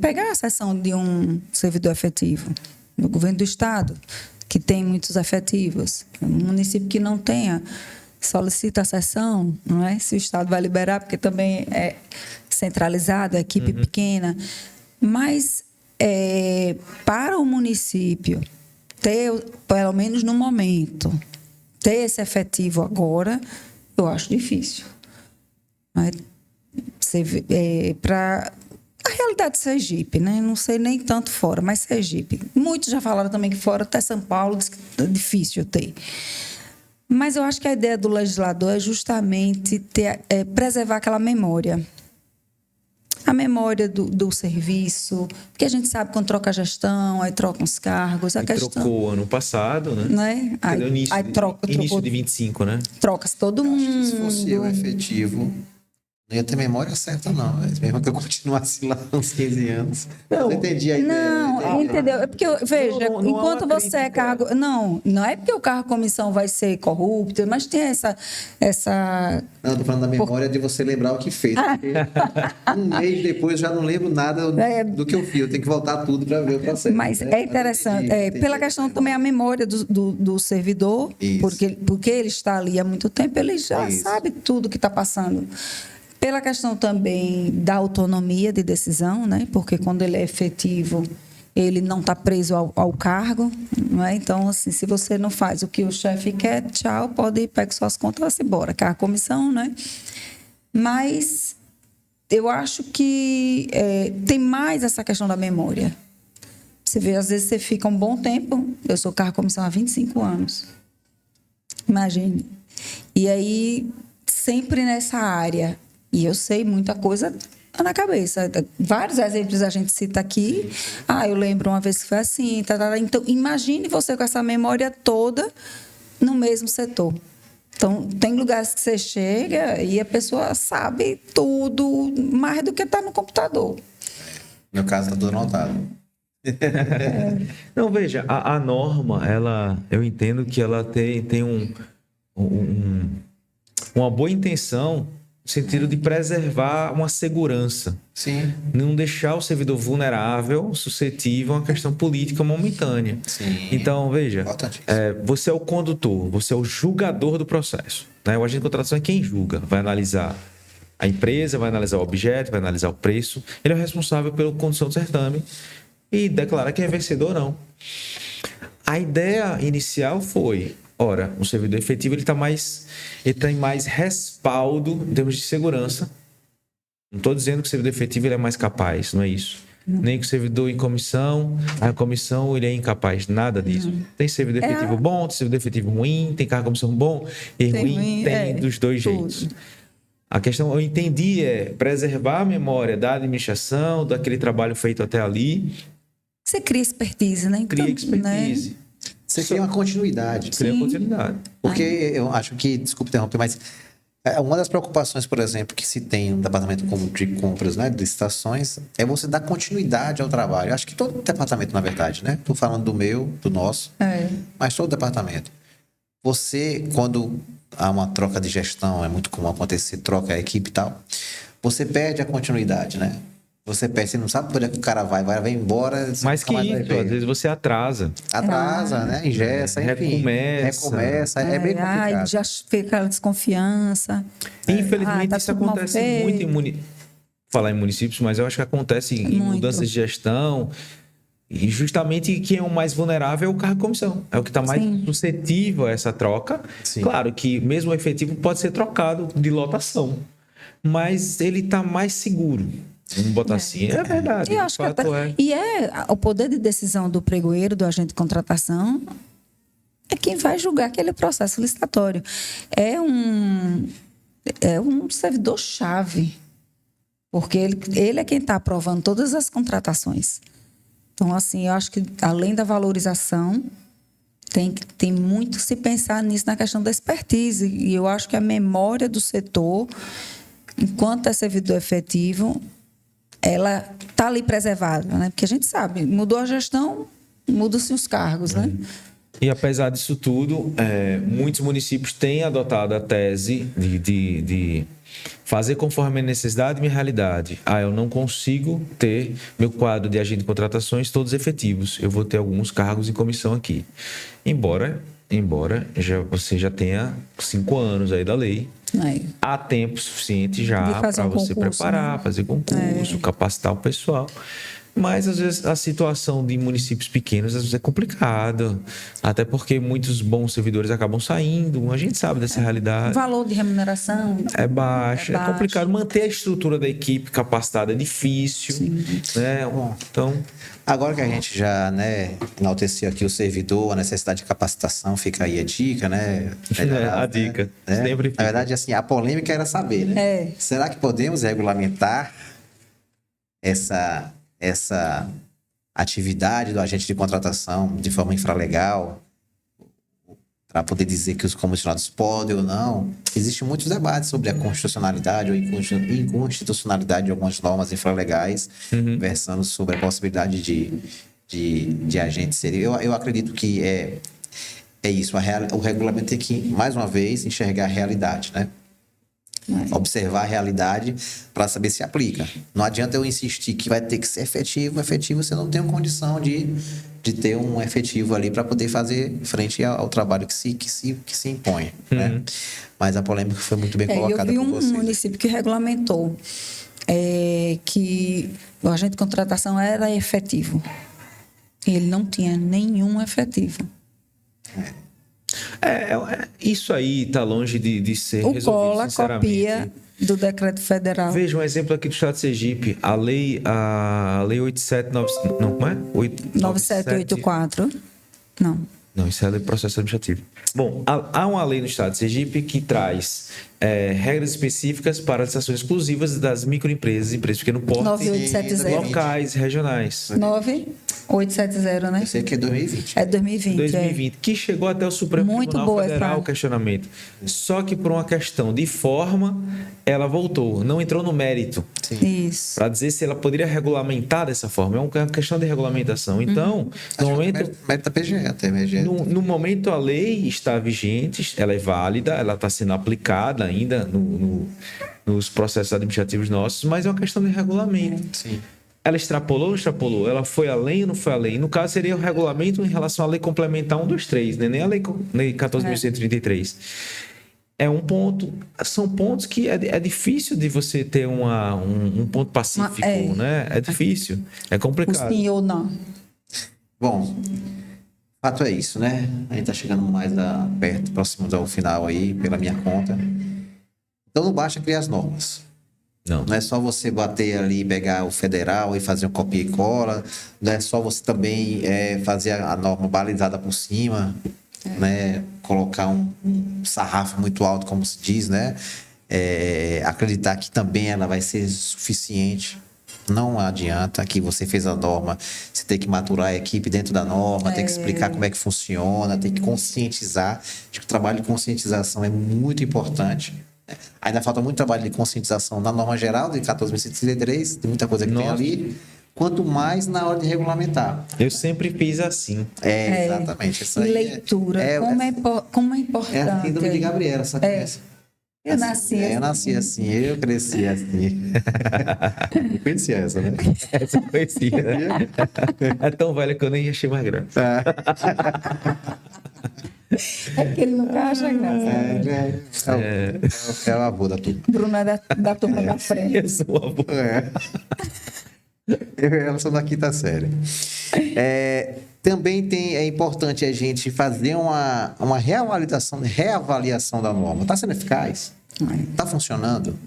pegar a seção de um servidor efetivo. no governo do estado, que tem muitos efetivos. Um município que não tenha, solicita a sessão, não é? Se o estado vai liberar, porque também é centralizado, a equipe pequena. Mas para o município ter, pelo menos no momento, ter esse efetivo agora, eu acho difícil. Para a realidade de Sergipe, né? Não sei nem tanto fora, mas Sergipe. Muitos já falaram também que fora, até São Paulo, diz que é difícil ter. Mas eu acho que a ideia do legislador é justamente preservar aquela memória. A memória do serviço, porque a gente sabe quando troca a gestão, aí troca os cargos. Trocou ano passado, né? Aí início de 25, né? Troca-se todo mundo. Se fosse eu efetivo, não ia ter memória certa, não. Mesmo que eu continuasse lá uns 15 anos. Não entendi a ideia. Não, entendeu? É porque, veja, não enquanto você é cargo... Não é porque o cargo comissão vai ser corrupto, mas tem essa... Não, estou falando da memória de você lembrar o que fez. Um mês depois eu já não lembro nada do que eu fiz. Eu tenho que voltar tudo para ver o processo. Mas é interessante. Entendi. Pela questão também a memória do servidor, porque ele está ali há muito tempo, ele já sabe tudo que está passando. Pela questão também da autonomia de decisão, né? Porque quando ele é efetivo, ele não está preso ao cargo, não é? Então, assim, se você não faz o que o chefe quer, tchau, pode ir, pega suas contas e vai-se embora. Que é a comissão, né? Mas eu acho que tem mais essa questão da memória. Você vê, às vezes você fica um bom tempo, eu sou cargo-comissão há 25 anos. Imagine. E aí, sempre nessa área... E eu sei muita coisa na cabeça. Vários exemplos a gente cita aqui. Eu lembro uma vez que foi assim. Então, imagine você com essa memória toda no mesmo setor. Então, tem lugares que você chega e a pessoa sabe tudo, mais do que está no computador. No meu caso, está tudo anotado. Não, veja, a norma, eu entendo que ela tem uma boa intenção no sentido de preservar uma segurança. Sim. Não deixar o servidor vulnerável, suscetível a uma questão política momentânea. Sim. Então, veja, você é o condutor, você é o julgador do processo. Né? O agente de contratação é quem julga, vai analisar a empresa, vai analisar o objeto, vai analisar o preço. Ele é o responsável pela condução do certame e declarar quem é vencedor ou não. A ideia inicial foi... Ora, o servidor efetivo ele tem mais respaldo em termos de segurança. Não estou dizendo que o servidor efetivo ele é mais capaz, não é isso. Nem que o servidor em comissão, a comissão ele é incapaz, nada disso. Tem servidor efetivo bom, tem servidor efetivo ruim, tem cargo comissão bom e ruim, tem dos dois jeitos. A questão, eu entendi, preservar a memória da administração, daquele trabalho feito até ali. Você cria expertise, né? Cria expertise. Né? Você cria uma continuidade. Cria uma continuidade. Porque eu acho que, desculpe interromper, mas uma das preocupações, por exemplo, que se tem no departamento como de compras, né, de estações, é você dar continuidade ao trabalho. Acho que todo departamento, na verdade, né? Estou falando do meu, do nosso, mas todo departamento. Você, quando há uma troca de gestão, é muito comum acontecer, troca a equipe e tal, você perde a continuidade, né? Você perde, você não sabe por onde é que o cara vai embora. Mais que isso, às vezes você atrasa. Né? Engessa, enfim. Recomeça, é bem complicado. Já fica aquela desconfiança. Infelizmente, isso acontece muito falar em municípios, mas eu acho que acontece em mudanças de gestão. E justamente quem é o mais vulnerável é o cargo-comissão. É o que está mais suscetível a essa troca. Sim. Claro que mesmo o efetivo pode ser trocado de lotação, mas ele está mais seguro. Vamos botar assim. É verdade. E acho que o poder de decisão do pregoeiro, do agente de contratação, é quem vai julgar aquele processo licitatório. É um servidor-chave, porque ele é quem está aprovando todas as contratações. Então, assim, eu acho que, além da valorização, tem muito que se pensar nisso, na questão da expertise. E eu acho que a memória do setor, enquanto é servidor efetivo, ela está ali preservada, né? Porque a gente sabe, mudou a gestão, mudam-se os cargos, né? E apesar disso tudo, muitos municípios têm adotado a tese fazer conforme a necessidade e minha realidade. Eu não consigo ter meu quadro de agente de contratações todos efetivos. Eu vou ter alguns cargos em comissão aqui. Embora você já tenha 5 anos aí da lei, há tempo suficiente já para você preparar, fazer concurso, capacitar o pessoal. Mas, às vezes, a situação de municípios pequenos às vezes é complicada, até porque muitos bons servidores acabam saindo, a gente sabe dessa realidade. O valor de remuneração é baixo, é complicado. Manter a estrutura da equipe capacitada é difícil. Né? Bom, então, agora que a gente já, né, enalteceu aqui o servidor, a necessidade de capacitação, fica aí a dica, né? A dica. Né? Sempre fica. Na verdade, assim, a polêmica era saber, né? Será que podemos regulamentar essa atividade do agente de contratação de forma infralegal, para poder dizer que os comissionados podem ou não? Existem muitos debates sobre a constitucionalidade ou inconstitucionalidade de algumas normas infralegais, versando sobre a possibilidade de agentes serem... Eu acredito que é isso, o regulamento tem que, mais uma vez, enxergar a realidade, né? Observar a realidade para saber se aplica. Não adianta eu insistir que vai ter que ser efetivo você não tem condição de ter um efetivo ali para poder fazer frente ao trabalho que se impõe. Né? Mas a polêmica foi muito bem colocada por vocês. Eu vi um município que regulamentou que o agente de contratação era efetivo. Ele não tinha nenhum efetivo. Isso aí está longe de ser o resolvido, Cola copia do decreto federal. Veja um exemplo aqui do estado de Sergipe, a lei 8795, não, como é? 9784. Não, isso é a lei de processo administrativo. Bom, há uma lei no estado de Sergipe que traz regras específicas para as licitações exclusivas das microempresas, empresas de pequeno porte, 9870. locais, regionais. 9870, né? Eu sei que é 2020. É 2020. Que chegou até o Supremo Tribunal Federal o questionamento. Só que por uma questão de forma, ela voltou, não entrou no mérito. Isso. Para dizer se ela poderia regulamentar dessa forma. É uma questão de regulamentação. Então, no momento... Mérito da PGE, até PGE. No momento, a lei está vigente, ela é válida, ela está sendo aplicada ainda nos processos administrativos nossos, mas é uma questão de regulamento. Sim. Ela extrapolou ou não extrapolou? Ela foi além ou não foi além? No caso, seria o regulamento em relação à lei complementar 123, né? Nem a lei 14.133. É um ponto... São pontos que é difícil de você ter um ponto pacífico, né? É difícil, é complicado. O sim ou não. Bom... fato é isso, né? A gente tá chegando mais perto, próximo ao final aí, pela minha conta. Então não basta criar as normas. Não é só você bater ali, pegar o federal e fazer um copia e cola. Não é só você também fazer a norma balizada por cima, né? Colocar um sarrafo muito alto, como se diz, né? Acreditar que também ela vai ser suficiente. Não adianta que você fez a norma, você tem que maturar a equipe dentro da norma, tem que explicar como é que funciona, tem que conscientizar. Acho que o trabalho de conscientização é muito importante. Ainda falta muito trabalho de conscientização na norma geral de 14.133, tem muita coisa que tem ali. Quanto mais na hora de regulamentar. Eu sempre fiz assim. Exatamente. Isso aí leitura. Como é importante. É a síndrome de Gabriela, sabe essa? Eu nasci assim, eu cresci assim. Eu conhecia essa, né? Essa eu conhecia. É tão velha que eu nem achei mais grande. É que ele nunca acha graça. É o avô da turma. Bruno é da turma da frente. Eu sou o avô. Eu sou da quinta série. Também é importante a gente fazer uma reavaliação da norma. Está sendo eficaz? Está funcionando?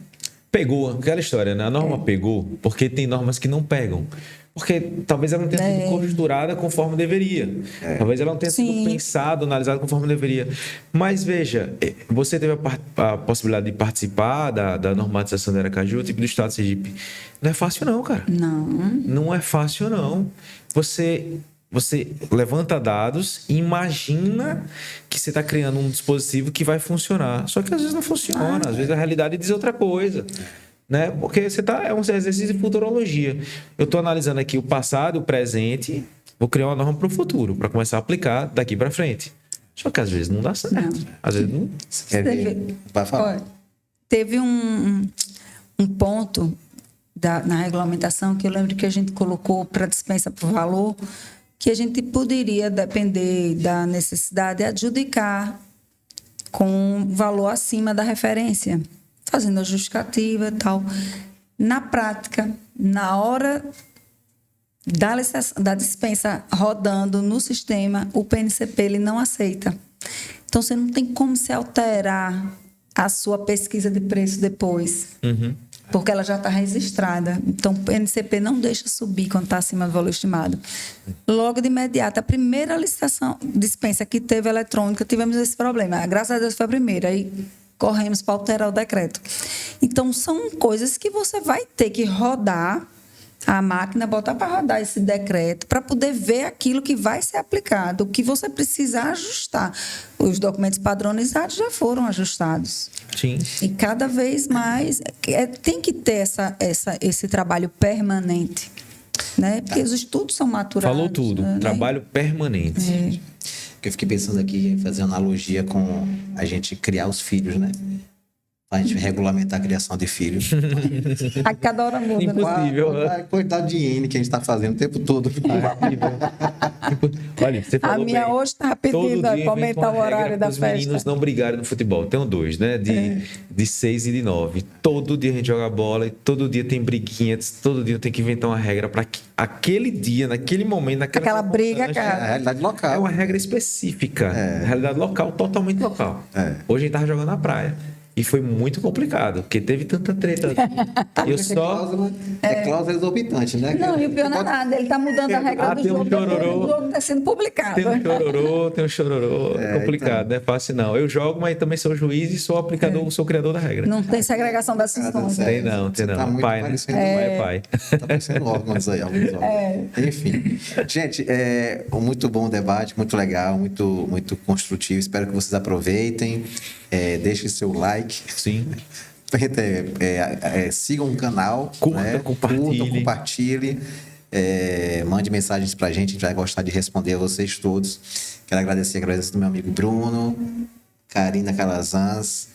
Pegou, aquela história, né? A norma pegou, porque tem normas que não pegam. Porque talvez ela não tenha sido costurada conforme deveria. Talvez ela não tenha sido pensada, analisada conforme deveria. Mas veja, você teve a possibilidade de participar da normatização da Aracaju, tipo do estado de Sergipe. Não é fácil não, cara. Não é fácil não. Você levanta dados e imagina que você está criando um dispositivo que vai funcionar. Só que às vezes não funciona. Às vezes a realidade diz outra coisa. Né? Porque é um exercício de futurologia. Eu estou analisando aqui o passado e o presente, vou criar uma norma para o futuro, para começar a aplicar daqui para frente. Só que às vezes não dá certo. Às vezes não. Vai falar. teve um ponto na regulamentação que eu lembro que a gente colocou para dispensa por valor, que a gente poderia, depender da necessidade, adjudicar com valor acima da referência, fazendo a justificativa e tal. Na prática, na hora da dispensa rodando no sistema, o PNCP ele não aceita. Então, você não tem como se alterar a sua pesquisa de preço depois, porque ela já está registrada. Então, o PNCP não deixa subir quando está acima do valor estimado. Logo de imediato, a primeira licitação, dispensa que teve eletrônica, tivemos esse problema. Graças a Deus foi a primeira. Aí corremos para alterar o decreto. Então, são coisas que você vai ter que rodar a máquina, botar para rodar esse decreto, para poder ver aquilo que vai ser aplicado, o que você precisa ajustar. Os documentos padronizados já foram ajustados. Sim. E cada vez mais tem que ter esse trabalho permanente, né? Porque os estudos são maturados. Falou tudo. Né? Trabalho permanente. Que eu fiquei pensando aqui, fazer analogia com a gente criar os filhos, né? A gente regulamentar a criação de filhos. A cada hora muda. Impossível. A quantidade de N que a gente está fazendo o tempo todo. Olha, você falou A minha bem. hoje está pedindo a comentar o horário da festa. Os meninos não brigarem no futebol. Tem 2, né? De 6 e de 9. Todo dia a gente joga bola e todo dia tem briguinhas. Todo dia tem que inventar uma regra para que aquele dia, naquele momento, Aquela briga, É a cara. realidade local. É uma regra específica. Realidade local, totalmente local. Hoje a gente tava jogando na praia. E foi muito complicado, porque teve tanta treta. Eu só... cláusula exorbitante, né? Não, e o pior não é nada. Ele está mudando a regra do tem um jogo. chororô. O jogo está sendo publicado. Tem um chororô. É complicado, não é fácil não. Eu jogo, mas também sou juiz e sou aplicador, sou criador da regra. Não tem segregação das funções. Tem não. Tá muito Pai, né? parecendo- Pai é pai. Tá parecendo órgãos aí, alguns órgãos. Enfim. Gente, um muito bom debate, muito legal, muito construtivo. Espero que vocês aproveitem. Deixem seu like. Sim. Sigam o canal. Curta, né? Compartilhe. Mande mensagens pra gente vai gostar de responder a vocês todos. Quero agradecer do meu amigo Bruno, Karina Calazans.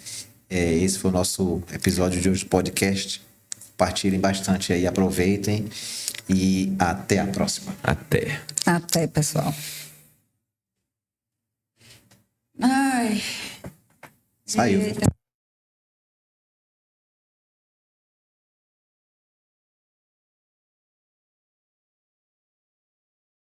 Esse foi o nosso episódio de hoje do podcast. Compartilhem bastante aí, aproveitem e até a próxima. Até, pessoal. Ai. Saiu. Eita.